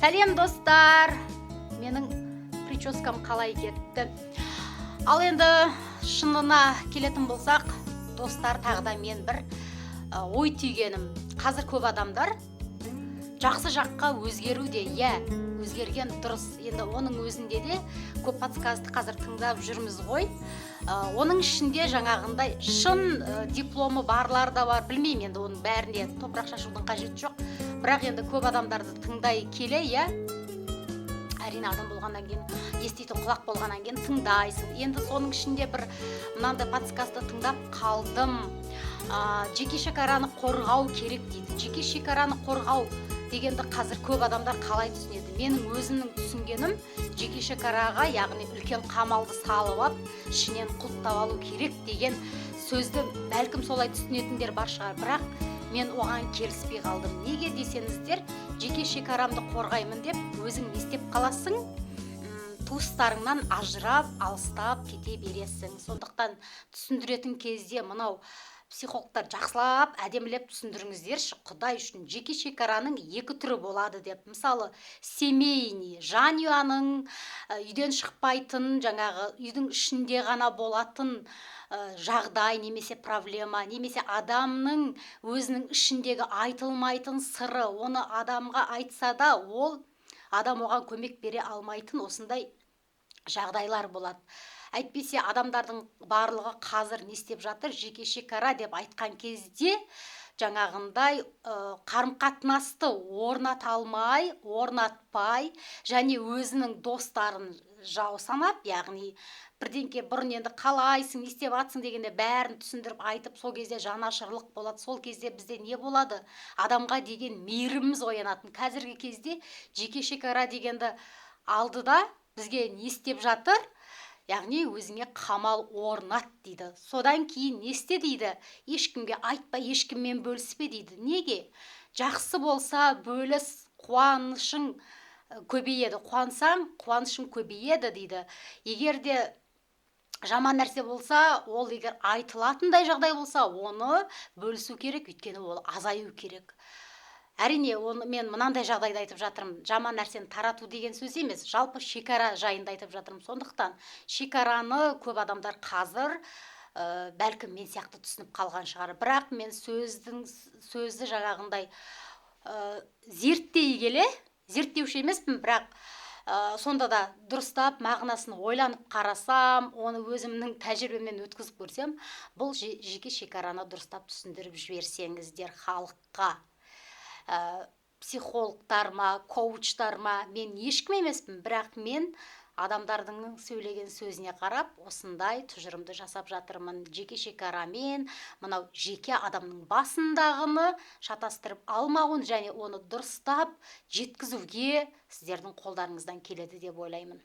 Сәлем достар, менің прическам қалай кетті. Ал енді шынына келетін болсақ, достар, тағы да мен бір ой түйгенім. Қазір көп адамдар жақсы жаққа өзгеруде, өзгерген дұрыс. Енді оның өзінде де көп подкастты қазір тыңдап жүрміз ғой. Оның ішінде жаңағындай шын дипломы барлар да бар. Білмеймін, енді оның бәріне топырақ шашудың қажеті жоқ. Бірақ енді көп адамдарды тыңдай келе, әрине адам болғаннан кейін, еститін құлақ болғаннан кейін тыңдайсың. Енді соның ішінде бір мынандай подкастты тыңдап қалдым. Жеке шекараны қорғау керек дейді. Жеке шекараны қорғау дегенді қазір көп адамдар қалай түсінеді? Менің өзімнің түсінгенім, жеке шекараға, яғни үлкен қамалды салып алып, ішінен құлттап алу керек деген сөзді бәлкім солай түсінетіндер бар шығар. Бірақ мен оған келіспей қалдым. Неге десеңіздер, жеке шекарамды қорғаймын деп өзің не істеп қаласың? Туыстарыңнан ажырап, алыстап кете бересің. Сондықтан түсіндіретін кезде мынау психологтар жақсылап, әдемілеп түсіндіріңіздерші, Құдай үшін. Жеке шекараның екі түрі болады деп. Мысалы, семейный, жанұяның үйден шықпайтын, жаңағы үйдің ішінде ғана болатын жағдай, немесе проблема, немесе адамның өзінің ішіндегі айтылмайтын сыры, оны адамға айтса да, адам оған көмек бере алмайтын осындай жағдайлар болады. Әйтпесе адамдардың барлығы қазір не істеп жатыр? Жеке шекара деп айтқан кезде жаңағындай қарым-қатынасты орнатпай, және өзінің достарын жау санап, яғни бірдеңке бұрын енді қалайсың, не істеп атсың дегенде бәрін түсіндіріп айтып, сол кезде жанашырлық болады. Сол кезде бізде не болады? Адамға деген мейіріміміз оянатын. Қазіргі кезде жеке шекара дегенді алдыда бізге не істеп жатыр? Яғни өзіңе қамал орнат дейді. Содан кейін не істе дейді? Ешкімге айтпа, ешкіммен бөліспе дейді. Неге? Жақсы болса бөліс, қуанышың көбейеді. Қуансаң, қуанышың көбейеді дейді. Егер де жаман нәрсе болса, ол егер айтылатындай жағдай болса, оны бөлісу керек, өйткені ол азаю керек. Әрине, мен мынандай жағдайды айтып жатырмын. Жаман нәрсені тарату деген сөз емес, жалпы шекара жайында айтып жатырмын. Сондықтан шекараны көп адамдар қазір бәлкім мен сияқты түсініп қалған шығар. Бірақ мен сөзді жаңағындай зерттей келе, зерттеуші емеспін, бірақ сонда да дұрыстап мағынасын ойланып қарасам, оны өзімнің тәжірибеммен өткізіп көрсем, бұл жеке шекараны дұрыстап түсіндіріп жіберсеңіздер халыққа, психологтар ма, коучтар ма, мен ешкім емеспін, бірақ мен адамдардың сөйлеген сөзіне қарап, осындай тұжырымды жасап жатырмын. Жеке шекарамен мынау жеке адамның басындағыны шатастырып алмауын және оны дұрыстап жеткізуге сіздердің қолдарыңыздан келеді деп ойлаймын.